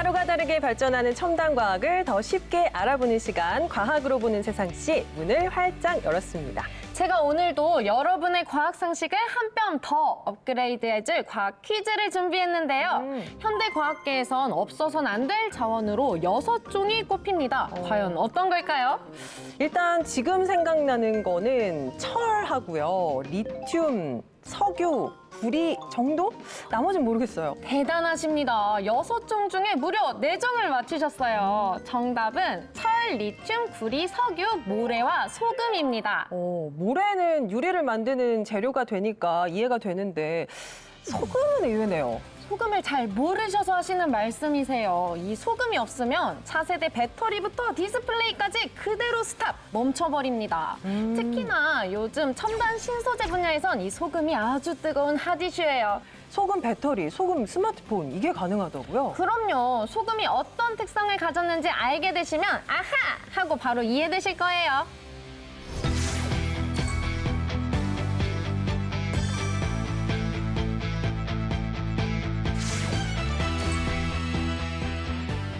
하루가 다르게 발전하는 첨단 과학을 더 쉽게 알아보는 시간, 과학으로 보는 세상시 문을 활짝 열었습니다. 제가 오늘도 여러분의 과학 상식을 한 뼘 더 업그레이드해줄 과학 퀴즈를 준비했는데요. 현대 과학계에선 없어서는 안 될 자원으로 6종이 꼽힙니다. 과연 어떤 걸까요? 일단 지금 생각나는 거는 철하고요, 리튬, 석유, 구리 정도? 나머지는 모르겠어요. 대단하십니다. 6종 중에 무려 4종을 맞추셨어요. 정답은 철, 리튬, 구리, 석유, 모래와 소금입니다. 모래는 유리를 만드는 재료가 되니까 이해가 되는데 소금은 의외네요. 소금을 잘 모르셔서 하시는 말씀이세요. 이 소금이 없으면 차세대 배터리부터 디스플레이까지 그대로 스탑, 멈춰버립니다. 특히나 요즘 첨단 신소재 분야에선 이 소금이 아주 뜨거운 핫 이슈예요. 소금 배터리, 소금 스마트폰 이게 가능하다고요? 그럼요. 소금이 어떤 특성을 가졌는지 알게 되시면 아하! 하고 바로 이해되실 거예요.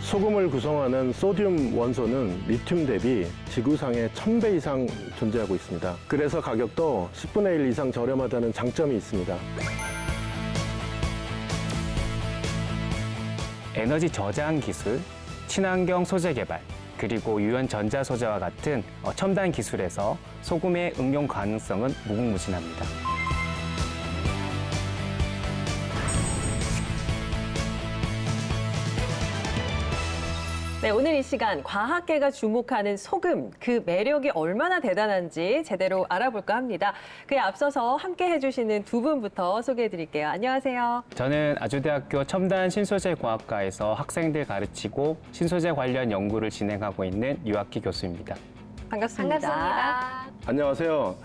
소금을 구성하는 소듐 원소는 리튬 대비 지구상에 1000배 이상 존재하고 있습니다. 그래서 가격도 10분의 1 이상 저렴하다는 장점이 있습니다. 에너지 저장 기술, 친환경 소재 개발, 그리고 유연 전자 소재와 같은 첨단 기술에서 소금의 응용 가능성은 무궁무진합니다. 네, 오늘 이 시간 과학계가 주목하는 소금, 그 매력이 얼마나 대단한지 제대로 알아볼까 합니다. 그에 앞서서 함께 해주시는 두 분부터 소개해드릴게요. 안녕하세요. 저는 아주대학교 첨단 신소재 과학과에서 학생들 가르치고 신소재 관련 연구를 진행하고 있는 유학기 교수입니다. 반갑습니다. 안녕하세요.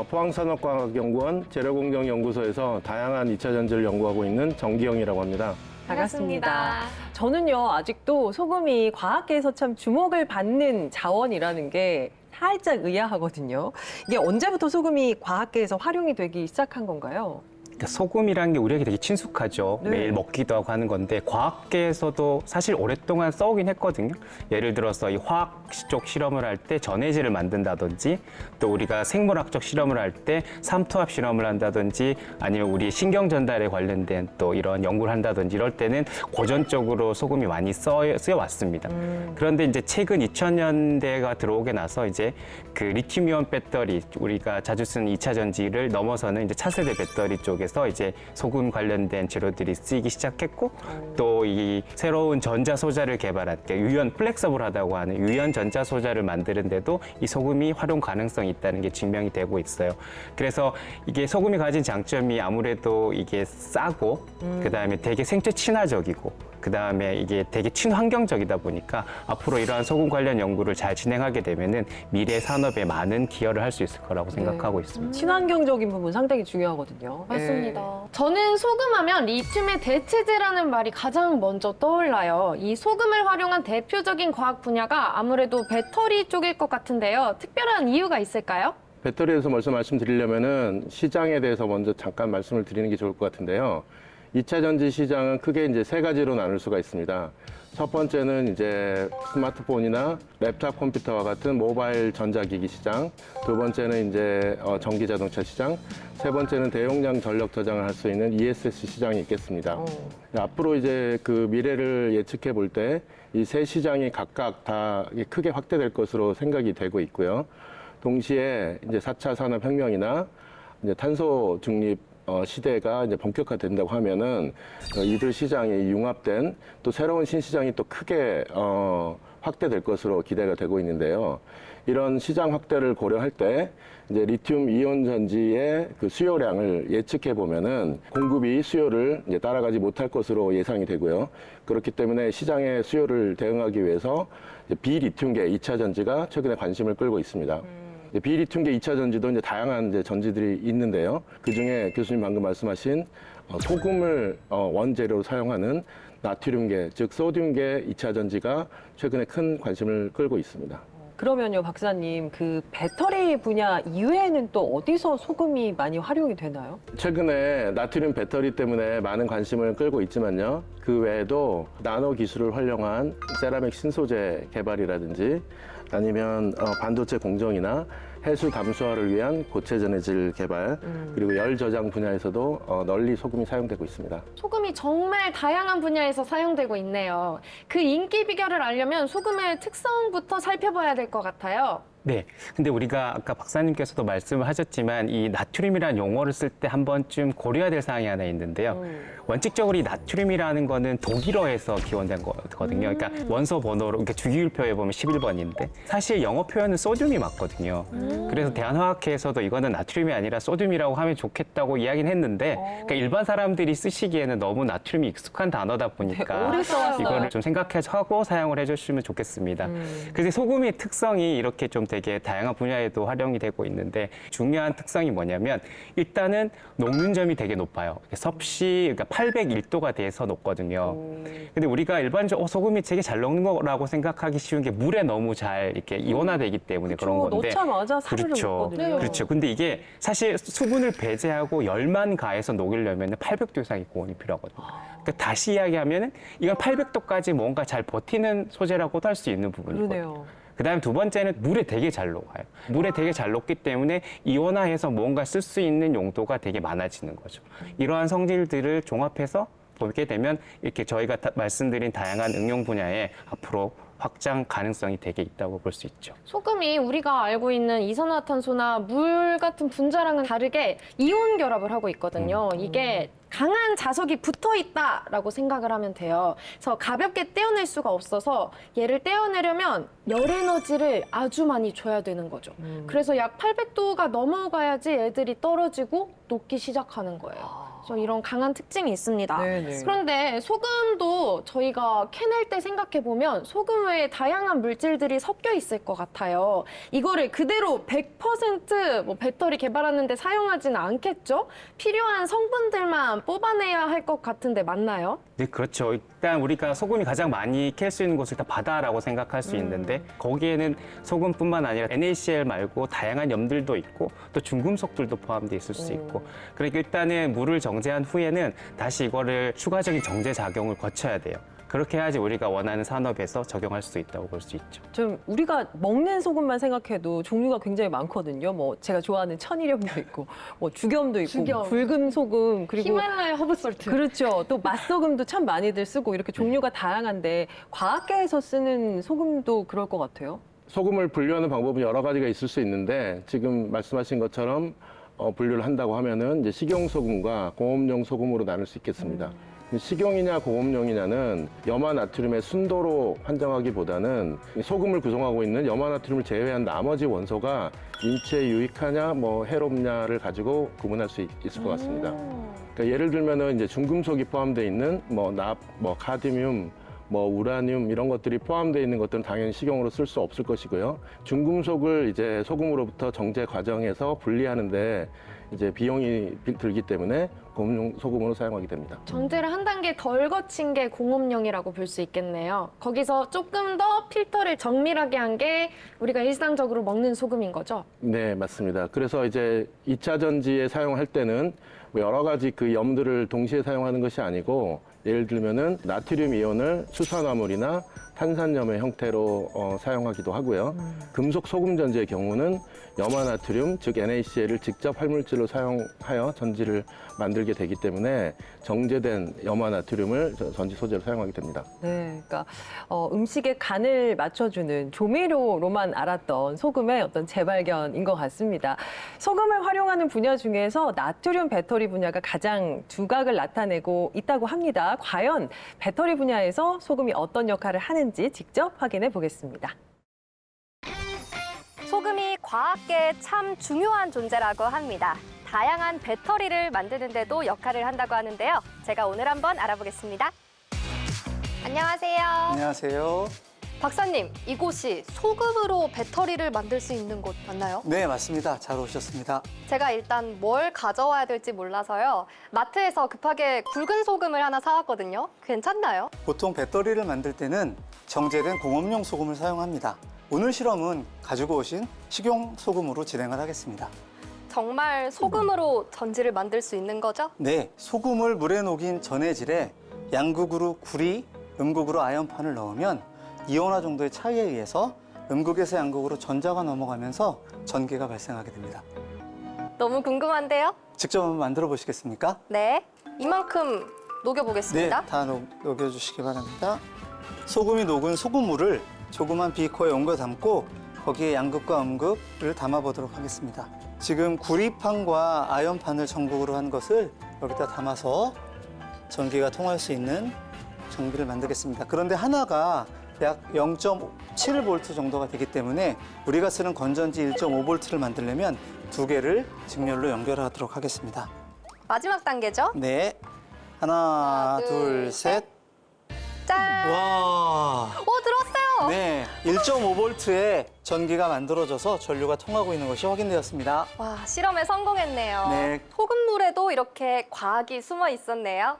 포항산업과학연구원 재료공정연구소에서 다양한 2차 전지를 연구하고 있는 정기영이라고 합니다. 반갑습니다. 저는요, 아직도 소금이 과학계에서 참 주목을 받는 자원이라는 게 살짝 의아하거든요. 이게 언제부터 소금이 과학계에서 활용이 되기 시작한 건가요? 소금이라는 게 우리에게 되게 친숙하죠. 네. 매일 먹기도 하고 하는 건데 과학계에서도 사실 오랫동안 써오긴 했거든요. 예를 들어서 이 화학 쪽 실험을 할 때 전해질을 만든다든지 또 우리가 생물학적 실험을 할 때 삼투압 실험을 한다든지 아니면 우리 신경 전달에 관련된 또 이런 연구를 한다든지 이럴 때는 고전적으로 소금이 많이 쓰여왔습니다. 그런데 이제 최근 2000년대가 들어오게 나서 이제 그 리튬이온 배터리 우리가 자주 쓰는 2차 전지를 넘어서는 이제 차세대 배터리 쪽에서 이제 소금 관련된 재료들이 쓰이기 시작했고 또 이 새로운 전자 소자를 개발한 게 유연 플렉서블하다고 하는 유연 전자 소자를 만드는데도 이 소금이 활용 가능성이 있다는 게 증명이 되고 있어요. 그래서 이게 소금이 가진 장점이 아무래도 이게 싸고 그다음에 되게 생체 친화적이고 그다음에 이게 되게 친환경적이다 보니까 앞으로 이러한 소금 관련 연구를 잘 진행하게 되면은 미래 산업에 많은 기여를 할 수 있을 거라고 생각하고 있습니다. 친환경적인 부분 상당히 중요하거든요. 맞습니다. 저는 소금하면 리튬의 대체제라는 말이 가장 먼저 떠올라요. 이 소금을 활용한 대표적인 과학 분야가 아무래도 배터리 쪽일 것 같은데요. 특별한 이유가 있을까요? 배터리에서 먼저 말씀드리려면은 시장에 대해서 먼저 잠깐 말씀을 드리는 게 좋을 것 같은데요. 2차 전지 시장은 크게 이제 3가지로 나눌 수가 있습니다. 첫 번째는 이제 스마트폰이나 랩탑 컴퓨터와 같은 모바일 전자기기 시장, 두 번째는 이제 전기 자동차 시장, 세 번째는 대용량 전력 저장을 할 수 있는 ESS 시장이 있겠습니다. 앞으로 이제 그 미래를 예측해 볼 때 이 세 시장이 각각 다 크게 확대될 것으로 생각이 되고 있고요. 동시에 이제 4차 산업혁명이나 이제 탄소 중립 시대가 이제 본격화된다고 하면은 이들 시장이 융합된 또 새로운 신시장이 또 크게 확대될 것으로 기대가 되고 있는데요. 이런 시장 확대를 고려할 때 이제 리튬 이온 전지의 그 수요량을 예측해 보면은 공급이 수요를 이제 따라가지 못할 것으로 예상이 되고요. 그렇기 때문에 시장의 수요를 대응하기 위해서 이제 비리튬계 2차 전지가 최근에 관심을 끌고 있습니다. 비리튬계 2차 전지도 이제 다양한 이제 전지들이 있는데요. 그 중에 교수님 방금 말씀하신 소금을 원재료로 사용하는 나트륨계, 즉 소듐계 2차 전지가 최근에 큰 관심을 끌고 있습니다. 그러면요, 박사님, 그 배터리 분야 이외에는 또 어디서 소금이 많이 활용이 되나요? 최근에 나트륨 배터리 때문에 많은 관심을 끌고 있지만요. 그 외에도 나노 기술을 활용한 세라믹 신소재 개발이라든지 아니면 반도체 공정이나 해수 담수화를 위한 고체 전해질 개발 그리고 열 저장 분야에서도 널리 소금이 사용되고 있습니다. 소금이 정말 다양한 분야에서 사용되고 있네요. 그 인기 비결을 알려면 소금의 특성부터 살펴봐야 될 것 같아요. 네. 근데 우리가 아까 박사님께서도 말씀을 하셨지만 이 나트륨이라는 용어를 쓸 때 한 번쯤 고려해야 될 사항이 하나 있는데요. 원칙적으로 이 나트륨이라는 거는 독일어에서 기원된 거거든요. 그러니까 원소 번호로 이렇게 주기율표에 보면 11번인데 사실 영어 표현은 소듐이 맞거든요. 그래서 대한화학회에서도 이거는 나트륨이 아니라 소듐이라고 하면 좋겠다고 이야기는 했는데 그러니까 일반 사람들이 쓰시기에는 너무 나트륨이 익숙한 단어다 보니까 오래 써왔어요. 이거를 좀 생각하고 사용을 해주시면 좋겠습니다. 그래서 소금의 특성이 이렇게 좀 되게 다양한 분야에도 활용이 되고 있는데 중요한 특성이 뭐냐면 일단은 녹는점이 되게 높아요. 섭씨 그러니까 801도가 돼서 녹거든요. 근데 우리가 일반적으로 소금이 되게 잘 녹는 거라고 생각하기 쉬운 게 물에 너무 잘 이렇게 이온화되기 때문에 그런 건데 넣자마자 사르르 그렇죠. 녹거든요. 그렇죠. 근데 이게 사실 수분을 배제하고 열만 가해서 녹이려면 800도 이상의 고온이 필요하거든요. 그러니까 다시 이야기하면 이건 800도까지 뭔가 잘 버티는 소재라고도 할 수 있는 부분이거든요. 그러네요. 그다음에 두 번째는 물에 되게 잘 녹아요. 물에 되게 잘 녹기 때문에 이온화해서 뭔가 쓸 수 있는 용도가 되게 많아지는 거죠. 이러한 성질들을 종합해서 보게 되면 이렇게 저희가 말씀드린 다양한 응용 분야에 앞으로 확장 가능성이 되게 있다고 볼 수 있죠. 소금이 우리가 알고 있는 이산화탄소나 물 같은 분자랑은 다르게 이온 결합을 하고 있거든요. 이게 강한 자석이 붙어 있다라고 생각을 하면 돼요. 그래서 가볍게 떼어낼 수가 없어서 얘를 떼어내려면 열 에너지를 아주 많이 줘야 되는 거죠. 그래서 약 800도가 넘어가야지 애들이 떨어지고 녹기 시작하는 거예요. 그래서 이런 강한 특징이 있습니다. 네네. 그런데 소금도 저희가 캐낼 때 생각해 보면 소금 외에 다양한 물질들이 섞여 있을 것 같아요. 이거를 그대로 100% 뭐 배터리 개발하는데 사용하지는 않겠죠? 필요한 성분들만 뽑아내야 할 것 같은데 맞나요? 네, 그렇죠. 일단 우리가 소금이 가장 많이 캘 수 있는 곳을 일단 바다라고 생각할 수 있는데 거기에는 소금뿐만 아니라 NaCl 말고 다양한 염들도 있고 또 중금속들도 포함되어 있을 수 있고 그러니까 일단은 물을 정제한 후에는 다시 이거를 추가적인 정제 작용을 거쳐야 돼요. 그렇게 해야지 우리가 원하는 산업에서 적용할 수 있다고 볼 수 있죠. 좀 우리가 먹는 소금만 생각해도 종류가 굉장히 많거든요. 뭐 제가 좋아하는 천일염도 있고, 뭐 죽염도 있고, 죽염. 붉은 소금 그리고 히말라야 허브솔트. 그렇죠. 또 맛소금도 참 많이들 쓰고 이렇게 종류가 다양한데 과학계에서 쓰는 소금도 그럴 것 같아요. 소금을 분류하는 방법은 여러 가지가 있을 수 있는데 지금 말씀하신 것처럼 분류를 한다고 하면은 이제 식용 소금과 공업용 소금으로 나눌 수 있겠습니다. 식용이냐 공업용이냐는 염화나트륨의 순도로 판정하기보다는 소금을 구성하고 있는 염화나트륨을 제외한 나머지 원소가 인체에 유익하냐 뭐 해롭냐를 가지고 구분할 수 있을 것 같습니다. 그러니까 예를 들면은 이제 중금속이 포함되어 있는 뭐 납, 뭐 카드뮴, 뭐 우라늄 이런 것들이 포함되어 있는 것들은 당연히 식용으로 쓸 수 없을 것이고요. 중금속을 이제 소금으로부터 정제 과정에서 분리하는데 이제 비용이 들기 때문에 공업용 소금으로 사용하게 됩니다. 정제를 한 단계 덜 거친 게 공업용이라고 볼 수 있겠네요. 거기서 조금 더 필터를 정밀하게 한 게 우리가 일상적으로 먹는 소금인 거죠? 네, 맞습니다. 그래서 이제 2차 전지에 사용할 때는 뭐 여러 가지 그 염들을 동시에 사용하는 것이 아니고 예를 들면은 나트륨 이온을 수산화물이나 탄산염의 형태로 사용하기도 하고요. 금속 소금 전지의 경우는 염화나트륨, 즉 NaCl을 직접 활물질로 사용하여 전지를 만들게 되기 때문에 정제된 염화나트륨을 전지 소재로 사용하게 됩니다. 네, 그러니까 음식의 간을 맞춰주는 조미료로만 알았던 소금의 어떤 재발견인 것 같습니다. 소금을 활용하는 분야 중에서 나트륨 배터리 분야가 가장 두각을 나타내고 있다고 합니다. 과연 배터리 분야에서 소금이 어떤 역할을 하는지 직접 확인해 보겠습니다. 소금이 과학계에 참 중요한 존재라고 합니다. 다양한 배터리를 만드는 데도 역할을 한다고 하는데요. 제가 오늘 한번 알아보겠습니다. 안녕하세요. 안녕하세요. 박사님, 이곳이 소금으로 배터리를 만들 수 있는 곳 맞나요? 네, 맞습니다. 잘 오셨습니다. 제가 일단 뭘 가져와야 될지 몰라서요. 마트에서 급하게 굵은 소금을 하나 사왔거든요. 괜찮나요? 보통 배터리를 만들 때는 정제된 공업용 소금을 사용합니다. 오늘 실험은 가지고 오신 식용 소금으로 진행을 하겠습니다. 정말 소금으로 전지를 만들 수 있는 거죠? 네, 소금을 물에 녹인 전해질에 양극으로 구리, 음극으로 아연판을 넣으면 이온화 정도의 차이에 의해서 음극에서 양극으로 전자가 넘어가면서 전기가 발생하게 됩니다. 너무 궁금한데요? 직접 한번 만들어 보시겠습니까? 네. 이만큼 녹여보겠습니다. 네, 다 녹여주시기 바랍니다. 소금이 녹은 소금물을 조그만 비커에 옮겨 담고 거기에 양극과 음극을 담아보도록 하겠습니다. 지금 구리판과 아연판을 전극으로 한 것을 여기다 담아서 전기가 통할 수 있는 전기를 만들겠습니다. 그런데 하나가 약 0.7V 정도가 되기 때문에 우리가 쓰는 건전지 1.5V를 만들려면 두 개를 직렬로 연결하도록 하겠습니다. 마지막 단계죠? 네, 하나, 하나, 둘, 둘, 셋. 짠! 와, 오, 들었어요! 네, 1.5V의 전기가 만들어져서 전류가 통하고 있는 것이 확인되었습니다. 와, 실험에 성공했네요. 네. 소금물에도 이렇게 과학이 숨어 있었네요.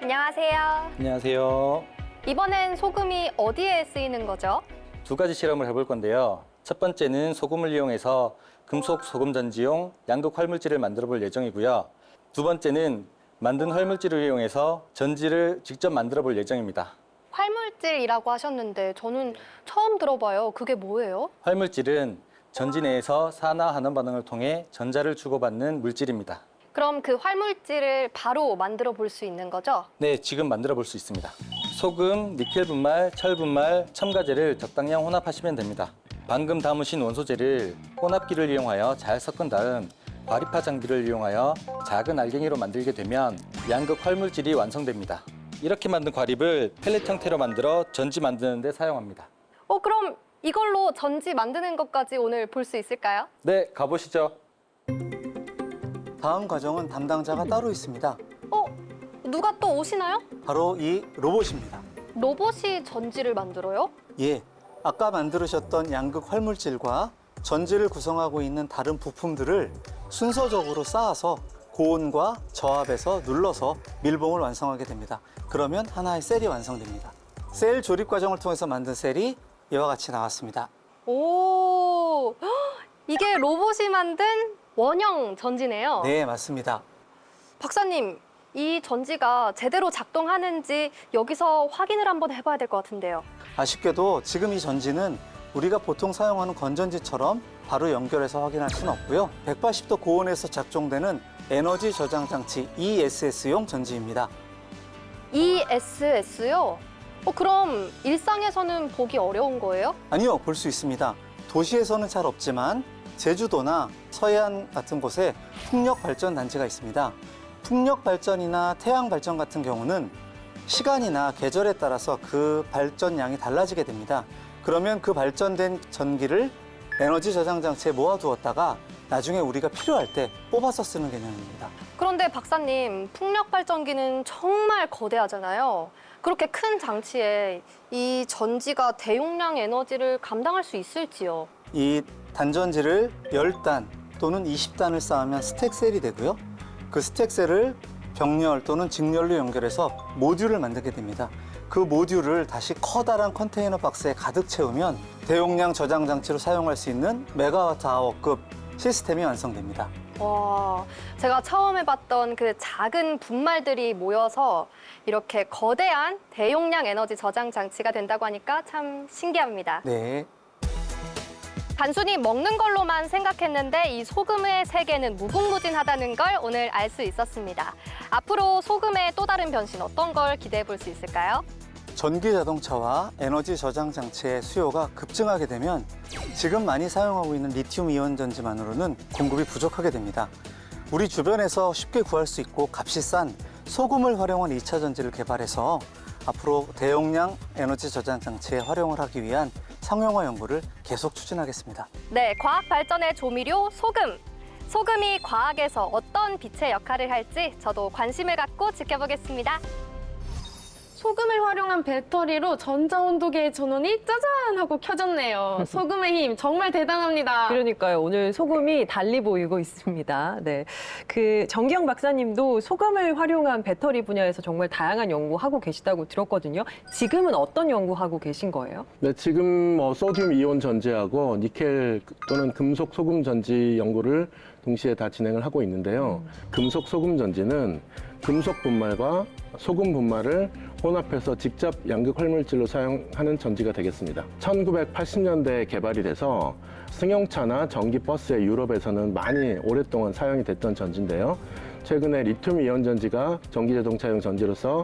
안녕하세요. 안녕하세요. 이번엔 소금이 어디에 쓰이는 거죠? 두 가지 실험을 해볼 건데요. 첫 번째는 소금을 이용해서 금속 소금 전지용 양극 활물질을 만들어 볼 예정이고요. 두 번째는 만든 활물질을 이용해서 전지를 직접 만들어 볼 예정입니다. 활물질이라고 하셨는데 저는 처음 들어봐요. 그게 뭐예요? 활물질은 전지 내에서 산화 환원 반응을 통해 전자를 주고받는 물질입니다. 그럼 그 활물질을 바로 만들어 볼 수 있는 거죠? 네, 지금 만들어 볼 수 있습니다. 소금, 니켈 분말, 철 분말, 첨가제를 적당량 혼합하시면 됩니다. 방금 담으신 원소제를 혼합기를 이용하여 잘 섞은 다음 과립화 장비를 이용하여 작은 알갱이로 만들게 되면 양극 활물질이 완성됩니다. 이렇게 만든 과립을 펠렛 형태로 만들어 전지 만드는 데 사용합니다. 그럼 이걸로 전지 만드는 것까지 오늘 볼 수 있을까요? 네, 가보시죠. 다음 과정은 담당자가 따로 있습니다. 누가 또 오시나요? 바로 이 로봇입니다. 로봇이 전지를 만들어요? 예, 아까 만들으셨던 양극 활물질과 전지를 구성하고 있는 다른 부품들을 순서적으로 쌓아서 고온과 저압에서 눌러서 밀봉을 완성하게 됩니다. 그러면 하나의 셀이 완성됩니다. 셀 조립 과정을 통해서 만든 셀이 이와 같이 나왔습니다. 오, 헉, 이게 로봇이 만든 원형 전지네요. 네, 맞습니다. 박사님, 이 전지가 제대로 작동하는지 여기서 확인을 한번 해봐야 될 것 같은데요. 아쉽게도 지금 이 전지는 우리가 보통 사용하는 건전지처럼 바로 연결해서 확인할 수는 없고요. 180도 고온에서 작동되는 에너지 저장 장치 ESS용 전지입니다. ESS요? 그럼 일상에서는 보기 어려운 거예요? 아니요, 볼 수 있습니다. 도시에서는 잘 없지만 제주도나 서해안 같은 곳에 풍력 발전 단지가 있습니다. 풍력 발전이나 태양 발전 같은 경우는 시간이나 계절에 따라서 그 발전량이 달라지게 됩니다. 그러면 그 발전된 전기를 에너지 저장 장치에 모아두었다가 나중에 우리가 필요할 때 뽑아서 쓰는 개념입니다. 그런데 박사님, 풍력 발전기는 정말 거대하잖아요. 그렇게 큰 장치에 이 전지가 대용량 에너지를 감당할 수 있을지요? 이 단전지를 10단 또는 20단을 쌓으면 스택셀이 되고요. 그 스택셀을 병렬 또는 직렬로 연결해서 모듈을 만들게 됩니다. 그 모듈을 다시 커다란 컨테이너 박스에 가득 채우면 대용량 저장 장치로 사용할 수 있는 메가와트 아워급 시스템이 완성됩니다. 와, 제가 처음 해봤던 그 작은 분말들이 모여서 이렇게 거대한 대용량 에너지 저장 장치가 된다고 하니까 참 신기합니다. 네. 단순히 먹는 걸로만 생각했는데 이 소금의 세계는 무궁무진하다는 걸 오늘 알 수 있었습니다. 앞으로 소금의 또 다른 변신 어떤 걸 기대해 볼 수 있을까요? 전기 자동차와 에너지 저장 장치의 수요가 급증하게 되면 지금 많이 사용하고 있는 리튬 이온 전지만으로는 공급이 부족하게 됩니다. 우리 주변에서 쉽게 구할 수 있고 값이 싼 소금을 활용한 2차 전지를 개발해서 앞으로 대용량 에너지 저장 장치에 활용을 하기 위한 상용화 연구를 계속 추진하겠습니다. 네, 과학 발전의 조미료 소금. 소금이 과학에서 어떤 빛의 역할을 할지 저도 관심을 갖고 지켜보겠습니다. 소금을 활용한 배터리로 전자온도계의 전원이 짜잔 하고 켜졌네요. 소금의 힘 정말 대단합니다. 그러니까요. 오늘 소금이 달리 보이고 있습니다. 네. 그 정기영 박사님도 소금을 활용한 배터리 분야에서 정말 다양한 연구하고 계시다고 들었거든요. 지금은 어떤 연구하고 계신 거예요? 네, 지금 소듐 이온 전지하고 니켈 또는 금속 소금 전지 연구를 동시에 다 진행을 하고 있는데요. 금속 소금 전지는 금속 분말과 소금 분말을 혼합해서 직접 양극 활물질로 사용하는 전지가 되겠습니다. 1980년대에 개발이 돼서 승용차나 전기 버스의 유럽에서는 많이 오랫동안 사용이 됐던 전지인데요. 최근에 리튬 이온 전지가 전기 자동차용 전지로서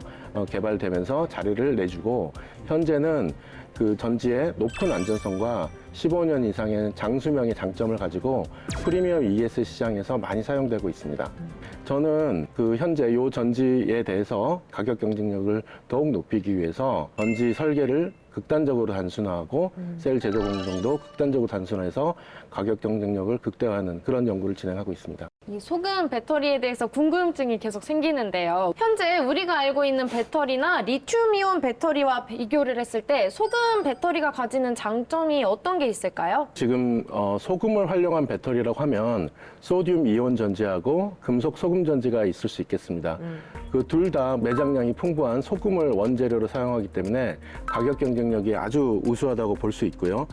개발되면서 자리를 내주고 현재는 그 전지의 높은 안전성과 15년 이상의 장수명의 장점을 가지고 프리미엄 ES 시장에서 많이 사용되고 있습니다. 저는 그 현재 이 전지에 대해서 가격 경쟁력을 더욱 높이기 위해서 전지 설계를 극단적으로 단순화하고 셀 제조 공정도 극단적으로 단순화해서 가격 경쟁력을 극대화하는 그런 연구를 진행하고 있습니다. 이 소금 배터리에 대해서 궁금증이 계속 생기는데요. 현재 우리가 알고 있는 배터리나 리튬이온 배터리와 비교를 했을 때 소금 배터리가 가지는 장점이 어떤 게 있을까요? 지금 소금을 활용한 배터리라고 하면 소듐 이온 전지하고 금속 소금 전지가 있을 수 있겠습니다. 그 둘 다 매장량이 풍부한 소금을 원재료로 사용하기 때문에 가격 경쟁력이 아주 우수하다고 볼 수 있고요.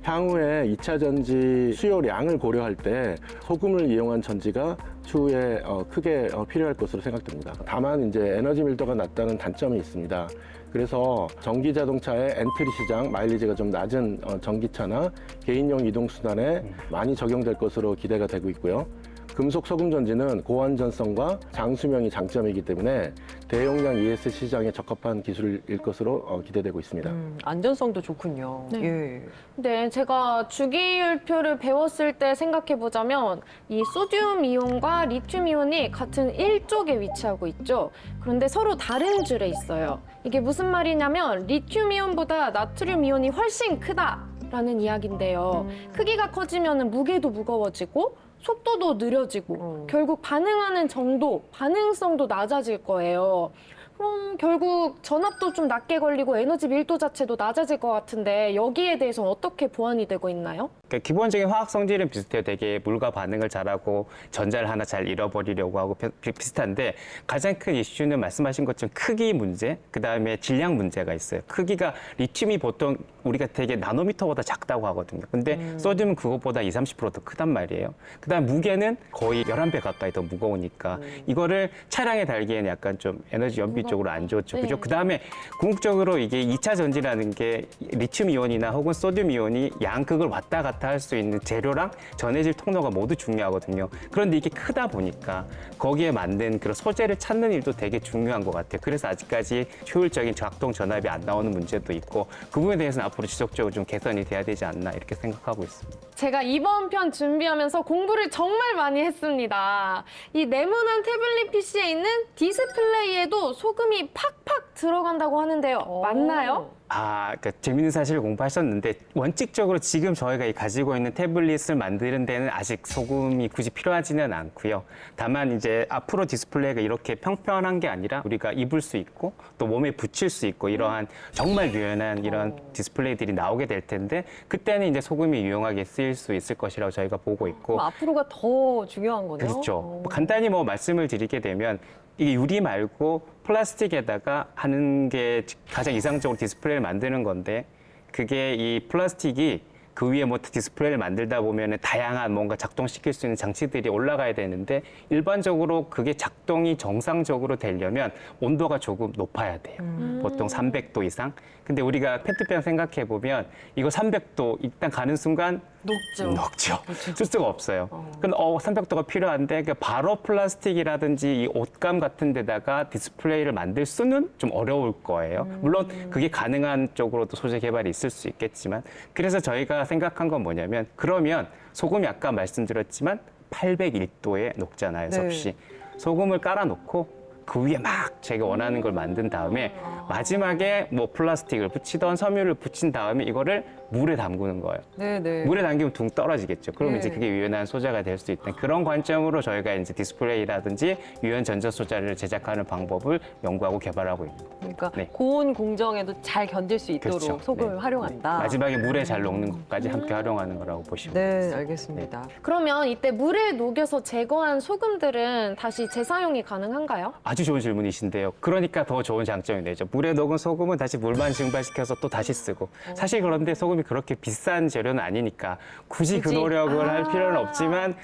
향후에 2차 전지 수요량을 고려할 때 소금을 이용한 전지가 추후에 크게 필요할 것으로 생각됩니다. 다만 이제 에너지 밀도가 낮다는 단점이 있습니다. 그래서 전기 자동차의 엔트리 시장, 마일리지가 좀 낮은 전기차나 개인용 이동 수단에 많이 적용될 것으로 기대가 되고 있고요. 금속 소금 전지는 고안전성과 장수명이 장점이기 때문에 대용량 ES 시장에 적합한 기술일 것으로 기대되고 있습니다. 안전성도 좋군요. 네. 예. 네, 제가 주기율표를 배웠을 때 생각해 보자면 이 소듐 이온과 리튬 이온이 같은 일족에 위치하고 있죠. 그런데 서로 다른 줄에 있어요. 이게 무슨 말이냐면 리튬 이온보다 나트륨 이온이 훨씬 크다라는 이야기인데요. 크기가 커지면 무게도 무거워지고 속도도 느려지고 결국 반응하는 정도, 반응성도 낮아질 거예요. 그럼 결국 전압도 좀 낮게 걸리고 에너지 밀도 자체도 낮아질 것 같은데 여기에 대해서 어떻게 보완이 되고 있나요? 그러니까 기본적인 화학 성질은 비슷해요. 되게 물과 반응을 잘하고 전자를 하나 잘 잃어버리려고 하고 비슷한데 가장 큰 이슈는 말씀하신 것처럼 크기 문제, 그다음에 질량 문제가 있어요. 크기가 리튬이 보통 우리가 되게 나노미터보다 작다고 하거든요. 근데 소듐은 그것보다 20-30% 더 크단 말이에요. 그다음 무게는 거의 11배 가까이 더 무거우니까 이거를 차량에 달기에는 약간 좀 에너지 연비 쪽으로 안 좋죠. 네. 그죠? 그다음에 궁극적으로 이게 2차 전지라는 게 리튬 이온이나 혹은 소듐 이온이 양극을 왔다 갔다 할 수 있는 재료랑 전해질 통로가 모두 중요하거든요. 그런데 이게 크다 보니까 거기에 맞는 그런 소재를 찾는 일도 되게 중요한 것 같아요. 그래서 아직까지 효율적인 작동 전압이 안 나오는 문제도 있고 그 부분에 대해서는 앞으로 지속적으로 좀 개선이 돼야 되지 않나 이렇게 생각하고 있습니다. 제가 이번 편 준비하면서 공부를 정말 많이 했습니다. 이 네모난 태블릿 PC에 있는 디스플레이에도 소금이 팍팍 들어간다고 하는데요. 맞나요? 그러니까 재밌는 사실을 공부하셨는데 원칙적으로 지금 저희가 가지고 있는 태블릿을 만드는 데는 아직 소금이 굳이 필요하지는 않고요. 다만 이제 앞으로 디스플레이가 이렇게 평평한 게 아니라 우리가 입을 수 있고 또 몸에 붙일 수 있고 이러한 정말 유연한 이런 디스플레이들이 나오게 될 텐데 그때는 이제 소금이 유용하게 쓰일 수 있을 것이라고 저희가 보고 있고 앞으로가 더 중요한 거네요. 그렇죠. 간단히 말씀을 드리게 되면 이게 유리 말고 플라스틱에다가 하는 게 가장 이상적으로 디스플레이를 만드는 건데 그게 이 플라스틱이 그 위에 디스플레이를 만들다 보면은 다양한 뭔가 작동시킬 수 있는 장치들이 올라가야 되는데 일반적으로 그게 작동이 정상적으로 되려면 온도가 조금 높아야 돼요. 보통 300도 이상. 근데 우리가 페트병 생각해 보면 이거 300도 일단 가는 순간 녹죠. 쓸 수가 없어요. 근데 300도가 필요한데 바로 플라스틱이라든지 이 옷감 같은 데다가 디스플레이를 만들 수는 좀 어려울 거예요. 물론 그게 가능한 쪽으로도 소재 개발이 있을 수 있겠지만 그래서 저희가 생각한 건 뭐냐면 그러면 소금이 아까 말씀드렸지만 801도에 녹잖아요, 섭씨. 소금을 깔아놓고 그 위에 막 제가 원하는 걸 만든 다음에 마지막에 뭐 플라스틱을 붙이던 섬유를 붙인 다음에 이거를 물에 담그는 거예요. 네네. 물에 담기면 둥 떨어지겠죠. 그러면 네. 이제 그게 유연한 소재가 될 수 있다. 그런 관점으로 저희가 이제 디스플레이라든지 유연 전자 소재를 제작하는 방법을 연구하고 개발하고 있는 거예요. 그러니까 네. 고온 공정에도 잘 견딜 수 있도록 그렇죠. 소금을 네. 활용한다. 마지막에 물에 잘 녹는 것까지 함께 활용하는 거라고 보시면 네, 되겠습니다. 알겠습니다. 그러면 이때 물에 녹여서 제거한 소금들은 다시 재사용이 가능한가요? 아주 좋은 질문이신데요. 그러니까 더 좋은 장점이 되죠. 물에 녹은 소금은 다시 물만 증발시켜서 또 다시 쓰고. 사실 그런데 소금이 그렇게 비싼 재료는 아니니까 굳이 그 굳이? 노력을 할 아. 필요는 없지만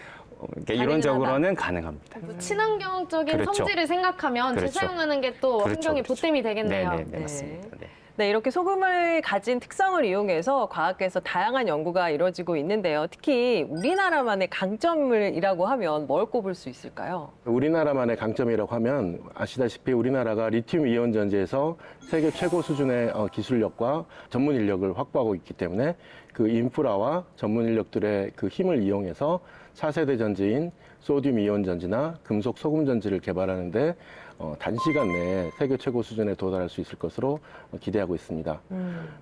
이렇게 이론적으로는 가능합니다. 친환경적인 그렇죠. 성질을 생각하면 그렇죠. 재사용하는 게 또 그렇죠, 환경에 그렇죠. 보탬이 되겠네요. 네네, 네. 맞습니다. 네. 네, 이렇게 소금을 가진 특성을 이용해서 과학계에서 다양한 연구가 이루어지고 있는데요. 특히 우리나라만의 강점이라고 하면 뭘 꼽을 수 있을까요? 우리나라만의 강점이라고 하면 아시다시피 우리나라가 리튬 이온 전지에서 세계 최고 수준의 기술력과 전문 인력을 확보하고 있기 때문에 그 인프라와 전문 인력들의 그 힘을 이용해서 차세대 전지인 소듐 이온 전지나 금속 소금 전지를 개발하는데 단시간 내에 세계 최고 수준에 도달할 수 있을 것으로 기대하고 있습니다.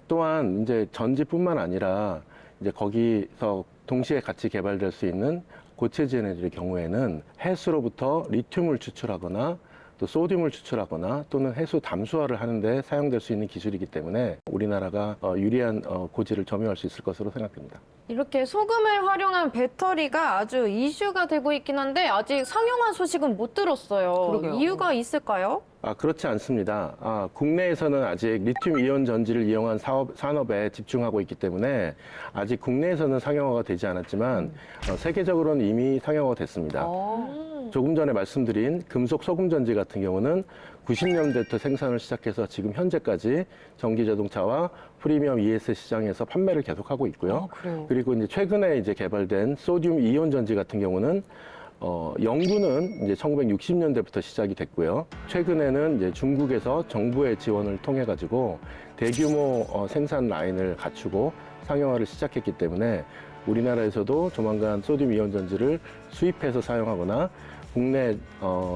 또한 이제 전지뿐만 아니라 이제 거기서 동시에 같이 개발될 수 있는 고체지 에너지의 경우에는 해수로부터 리튬을 추출하거나 또 소듐을 추출하거나 또는 해수 담수화를 하는데 사용될 수 있는 기술이기 때문에 우리나라가 유리한 고지를 점유할 수 있을 것으로 생각됩니다. 이렇게 소금을 활용한 배터리가 아주 이슈가 되고 있긴 한데 아직 상용화 소식은 못 들었어요. 그러게요. 이유가 있을까요? 그렇지 않습니다. 국내에서는 아직 리튬 이온 전지를 이용한 산업에 집중하고 있기 때문에 아직 국내에서는 상용화가 되지 않았지만 세계적으로는 이미 상용화가 됐습니다. 조금 전에 말씀드린 금속 소금 전지 같은 경우는 90년대부터 생산을 시작해서 지금 현재까지 전기 자동차와 프리미엄 ES 시장에서 판매를 계속하고 있고요. 그래요? 그리고 이제 최근에 이제 개발된 소듐 이온 전지 같은 경우는 연구는 이제 1960년대부터 시작이 됐고요. 최근에는 이제 중국에서 정부의 지원을 통해 가지고 대규모 생산 라인을 갖추고 상용화를 시작했기 때문에 우리나라에서도 조만간 소듐 이온 전지를 수입해서 사용하거나 국내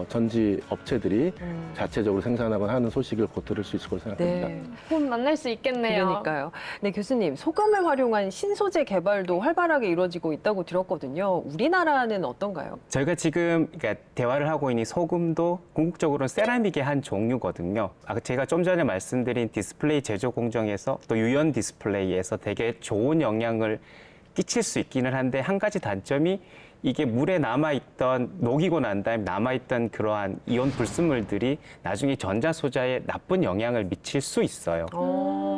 전지 업체들이 자체적으로 생산하거나 하는 소식을 곧 들을 수 있을 것으로 생각합니다. 네. 곧 만날 수 있겠네요. 그러니까요. 네, 교수님, 소금을 활용한 신소재 개발도 활발하게 이루어지고 있다고 들었거든요. 우리나라는 어떤가요? 저희가 지금 그러니까 대화를 하고 있는 이 소금도 궁극적으로는 세라믹의 한 종류거든요. 제가 좀 전에 말씀드린 디스플레이 제조 공정에서 또 유연 디스플레이에서 되게 좋은 영향을 끼칠 수 있기는 한데 한 가지 단점이 이게 물에 남아있던 녹이고 난 다음에 남아있던 그러한 이온 불순물들이 나중에 전자 소자에 나쁜 영향을 미칠 수 있어요.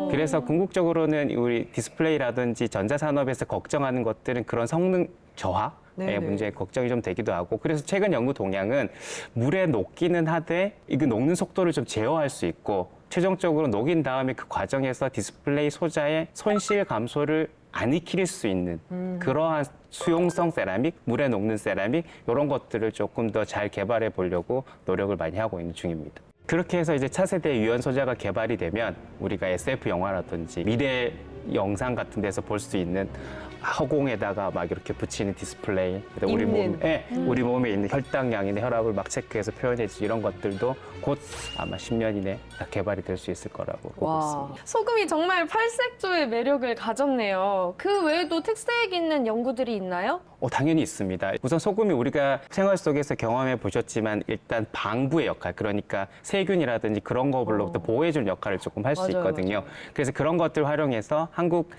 그래서 궁극적으로는 우리 디스플레이라든지 전자 산업에서 걱정하는 것들은 그런 성능 저하 네네. 문제에 걱정이 좀 되기도 하고 그래서 최근 연구 동향은 물에 녹기는 하되 이거 녹는 속도를 좀 제어할 수 있고 최종적으로 녹인 다음에 그 과정에서 디스플레이 소자의 손실 감소를 안 익힐 수 있는 그러한 수용성 세라믹, 물에 녹는 세라믹 이런 것들을 조금 더 잘 개발해 보려고 노력을 많이 하고 있는 중입니다. 그렇게 해서 이제 차세대 유연 소재가 개발이 되면 우리가 SF 영화라든지 미래 영상 같은 데서 볼 수 있는 허공에다가 막 이렇게 붙이는 디스플레이, 우리 몸에 있는 혈당량이나 혈압을 막 체크해서 표현해주고 이런 것들도 곧 아마 10년 이내 다 개발이 될 수 있을 거라고 보고 있습니다. 소금이 정말 팔색조의 매력을 가졌네요. 그 외에도 특색 있는 연구들이 있나요? 당연히 있습니다. 우선 소금이 우리가 생활 속에서 경험해 보셨지만 일단 방부의 역할, 그러니까 세균이라든지 그런 거로부터 보호해주는 역할을 조금 할 수 맞아요, 있거든요. 그래서 그런 것들을 활용해서 한국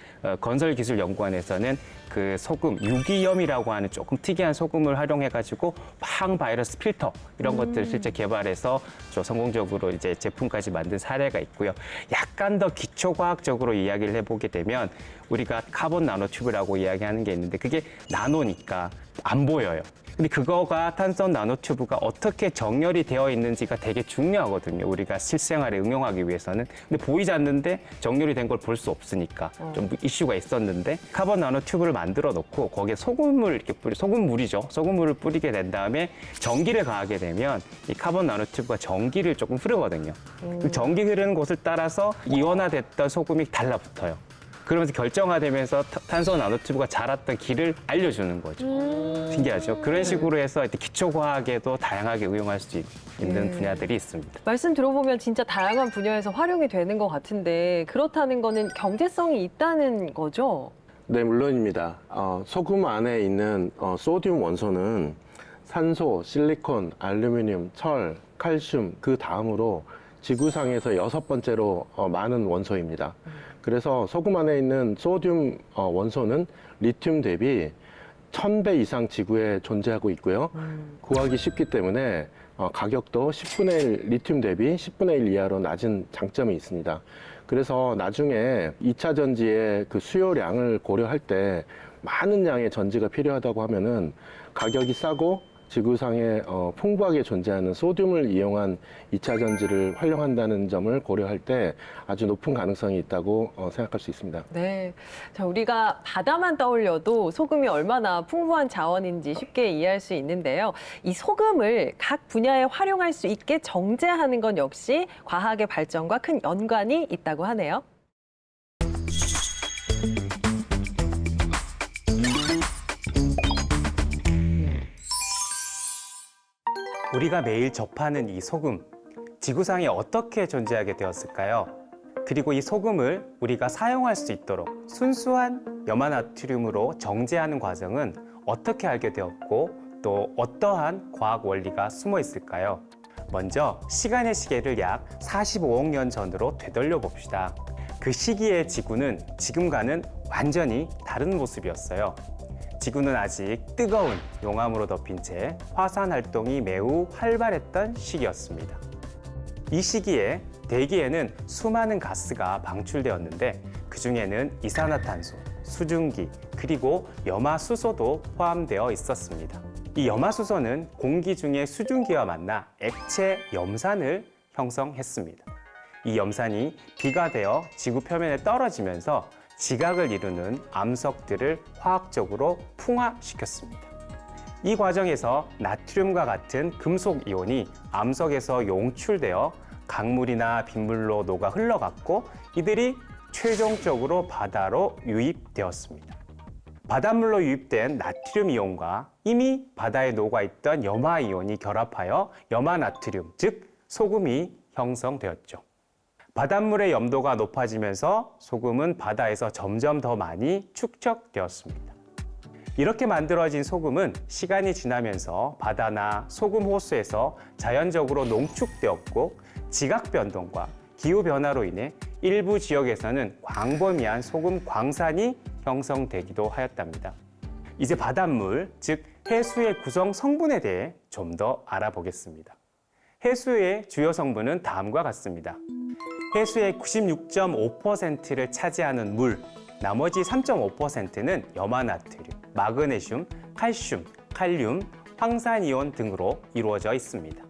건설기술연구원에서는 그 소금, 유기염이라고 하는 조금 특이한 소금을 활용해가지고 항바이러스 필터 이런 것들을 실제 개발해서 좀 성공적으로 이제 제품까지 만든 사례가 있고요. 약간 더 기초과학적으로 이야기를 해보게 되면 우리가 카본 나노튜브라고 이야기하는 게 있는데 그게 나노니까 안 보여요. 근데 그거가 탄소 나노튜브가 어떻게 정렬이 되어 있는지가 되게 중요하거든요. 우리가 실생활에 응용하기 위해서는. 근데 보이지 않는데 정렬이 된 걸 볼 수 없으니까 좀 이슈가 있었는데 카본 나노튜브를 만들어 놓고 거기에 소금을 이렇게 소금물이죠. 소금물을 뿌리게 된 다음에 전기를 가하게 되면 이 카본 나노튜브가 전기를 조금 흐르거든요. 그 전기 흐르는 곳을 따라서 이온화됐던 소금이 달라붙어요. 그러면서 결정화되면서 탄소 나노튜브가 자랐던 길을 알려주는 거죠. 신기하죠? 그런 식으로 해서 기초과학에도 다양하게 응용할 수 있는 분야들이 있습니다. 말씀 들어보면 진짜 다양한 분야에서 활용이 되는 것 같은데 그렇다는 거는 경제성이 있다는 거죠? 네, 물론입니다. 소금 안에 있는 소듐 원소는 산소, 실리콘, 알루미늄, 철, 칼슘 그 다음으로 지구상에서 6번째로 많은 원소입니다. 그래서 소금 안에 있는 소듐 원소는 리튬 대비 1000배 이상 지구에 존재하고 있고요. 구하기 쉽기 때문에 가격도 10분의 1, 리튬 대비 10분의 1 이하로 낮은 장점이 있습니다. 그래서 나중에 2차 전지의 그 수요량을 고려할 때 많은 양의 전지가 필요하다고 하면은 가격이 싸고 지구상에 풍부하게 존재하는 소듐을 이용한 2차 전지를 활용한다는 점을 고려할 때 아주 높은 가능성이 있다고 생각할 수 있습니다. 네. 자, 우리가 바다만 떠올려도 소금이 얼마나 풍부한 자원인지 쉽게 이해할 수 있는데요. 이 소금을 각 분야에 활용할 수 있게 정제하는 건 역시 과학의 발전과 큰 연관이 있다고 하네요. 우리가 매일 접하는 이 소금, 지구상에 어떻게 존재하게 되었을까요? 그리고 이 소금을 우리가 사용할 수 있도록 순수한 염화나트륨으로 정제하는 과정은 어떻게 알게 되었고 또 어떠한 과학 원리가 숨어 있을까요? 먼저 시간의 시계를 약 45억 년 전으로 되돌려 봅시다. 그 시기의 지구는 지금과는 완전히 다른 모습이었어요. 지구는 아직 뜨거운 용암으로 덮인 채 화산 활동이 매우 활발했던 시기였습니다. 이 시기에 대기에는 수많은 가스가 방출되었는데 그중에는 이산화탄소, 수증기, 그리고 염화수소도 포함되어 있었습니다. 이 염화수소는 공기 중에 수증기와 만나 액체 염산을 형성했습니다. 이 염산이 비가 되어 지구 표면에 떨어지면서 지각을 이루는 암석들을 화학적으로 풍화시켰습니다. 이 과정에서 나트륨과 같은 금속 이온이 암석에서 용출되어 강물이나 빗물로 녹아 흘러갔고 이들이 최종적으로 바다로 유입되었습니다. 바닷물로 유입된 나트륨 이온과 이미 바다에 녹아있던 염화 이온이 결합하여 염화나트륨, 즉 소금이 형성되었죠. 바닷물의 염도가 높아지면서 소금은 바다에서 점점 더 많이 축적되었습니다. 이렇게 만들어진 소금은 시간이 지나면서 바다나 소금 호수에서 자연적으로 농축되었고 지각 변동과 기후 변화로 인해 일부 지역에서는 광범위한 소금 광산이 형성되기도 하였답니다. 이제 바닷물, 즉 해수의 구성 성분에 대해 좀 더 알아보겠습니다. 해수의 주요 성분은 다음과 같습니다. 해수의 96.5%를 차지하는 물, 나머지 3.5%는 염화나트륨, 마그네슘, 칼슘, 칼륨, 황산이온 등으로 이루어져 있습니다.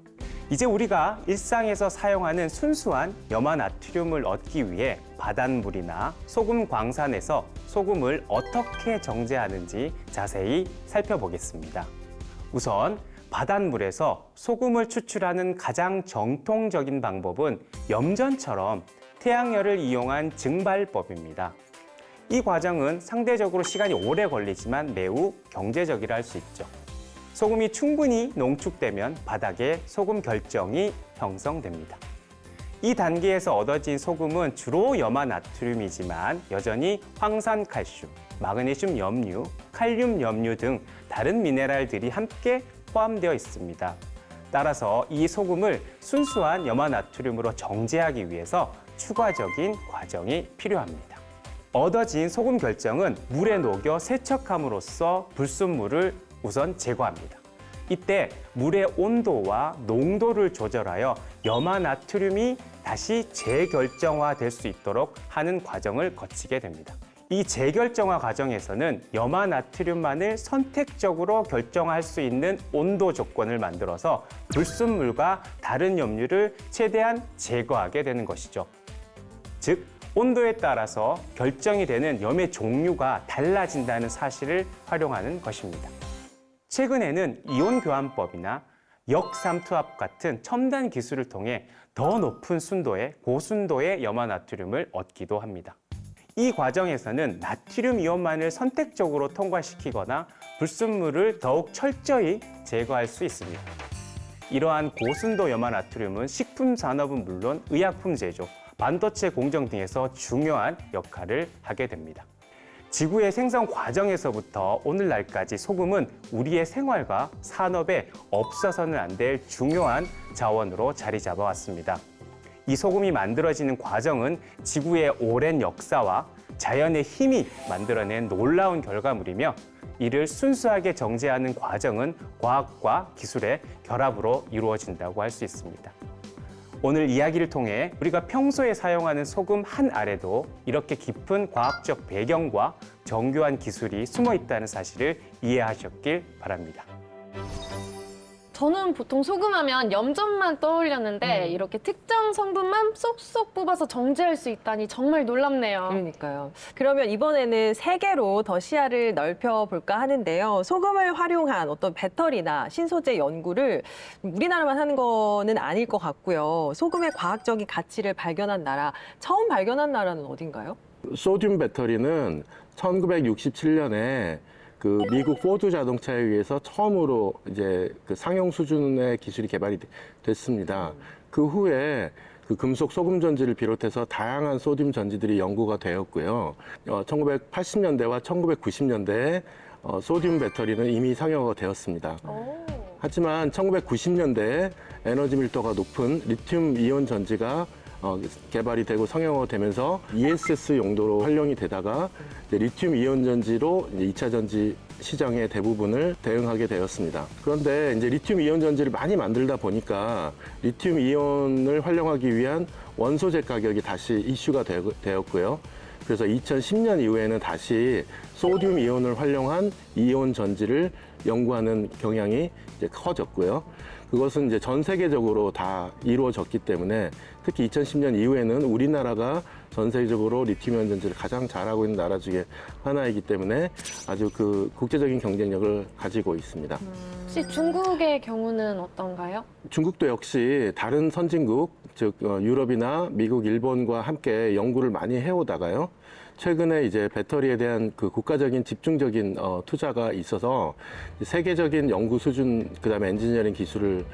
이제 우리가 일상에서 사용하는 순수한 염화나트륨을 얻기 위해 바닷물이나 소금 광산에서 소금을 어떻게 정제하는지 자세히 살펴보겠습니다. 우선 바닷물에서 소금을 추출하는 가장 정통적인 방법은 염전처럼 태양열을 이용한 증발법입니다. 이 과정은 상대적으로 시간이 오래 걸리지만 매우 경제적이라 할 수 있죠. 소금이 충분히 농축되면 바닥에 소금 결정이 형성됩니다. 이 단계에서 얻어진 소금은 주로 염화나트륨이지만 여전히 황산칼슘, 마그네슘 염류, 칼륨 염류 등 다른 미네랄들이 함께 포함되어 있습니다. 따라서 이 소금을 순수한 염화나트륨으로 정제하기 위해서 추가적인 과정이 필요합니다. 얻어진 소금 결정은 물에 녹여 세척함으로써 불순물을 우선 제거합니다. 이때 물의 온도와 농도를 조절하여 염화나트륨이 다시 재결정화될 수 있도록 하는 과정을 거치게 됩니다. 이 재결정화 과정에서는 염화나트륨만을 선택적으로 결정할 수 있는 온도 조건을 만들어서 불순물과 다른 염류를 최대한 제거하게 되는 것이죠. 즉, 온도에 따라서 결정이 되는 염의 종류가 달라진다는 사실을 활용하는 것입니다. 최근에는 이온 교환법이나 역삼투압 같은 첨단 기술을 통해 더 높은 순도의 고순도의 염화나트륨을 얻기도 합니다. 이 과정에서는 나트륨 이온만을 선택적으로 통과시키거나 불순물을 더욱 철저히 제거할 수 있습니다. 이러한 고순도 염화나트륨은 식품 산업은 물론 의약품 제조, 반도체 공정 등에서 중요한 역할을 하게 됩니다. 지구의 생성 과정에서부터 오늘날까지 소금은 우리의 생활과 산업에 없어서는 안 될 중요한 자원으로 자리 잡아왔습니다. 이 소금이 만들어지는 과정은 지구의 오랜 역사와 자연의 힘이 만들어낸 놀라운 결과물이며 이를 순수하게 정제하는 과정은 과학과 기술의 결합으로 이루어진다고 할 수 있습니다. 오늘 이야기를 통해 우리가 평소에 사용하는 소금 한 알에도 이렇게 깊은 과학적 배경과 정교한 기술이 숨어 있다는 사실을 이해하셨길 바랍니다. 저는 보통 소금하면 염전만 떠올렸는데 이렇게 특정 성분만 쏙쏙 뽑아서 정제할 수 있다니 정말 놀랍네요. 그러니까요. 그러면 이번에는 세계로 더 시야를 넓혀볼까 하는데요. 소금을 활용한 어떤 배터리나 신소재 연구를 우리나라만 하는 거는 아닐 것 같고요. 소금의 과학적인 가치를 발견한 나라, 처음 발견한 나라는 어딘가요? 소듐 배터리는 1967년에 그 미국 포드 자동차에 의해서 처음으로 이제 그 상용 수준의 기술이 개발이 됐습니다. 그 후에 그 금속 소금 전지를 비롯해서 다양한 소듐 전지들이 연구가 되었고요. 1980년대와 1990년대에 소듐 배터리는 이미 상용화가 되었습니다. 하지만 1990년대에 에너지 밀도가 높은 리튬 이온 전지가 개발이 되고 상용화되면서 ESS 용도로 활용이 되다가 이제 리튬 이온 전지로 이제 2차 전지 시장의 대부분을 대응하게 되었습니다. 그런데 이제 리튬 이온 전지를 많이 만들다 보니까 리튬 이온을 활용하기 위한 원소재 가격이 다시 이슈가 되었고요. 그래서 2010년 이후에는 다시 소듐 이온을 활용한 이온 전지를 연구하는 경향이 이제 커졌고요. 그것은 이제 전 세계적으로 다 이루어졌기 때문에 특히 2010년 이후에는 우리나라가 전 세계적으로 리튬이온 전지를 가장 잘하고 있는 나라 중에 하나이기 때문에 아주 그 국제적인 경쟁력을 가지고 있습니다. 혹시 중국의 경우는 어떤가요? 중국도 역시 다른 선진국, 즉 유럽이나 미국, 일본과 함께 연구를 많이 해오다가요. 최근에 이제 배터리에 대한 그 국가적인 집중적인 투자가 있어서 세계적인 연구 수준, 그다음에 엔지니어링 기술을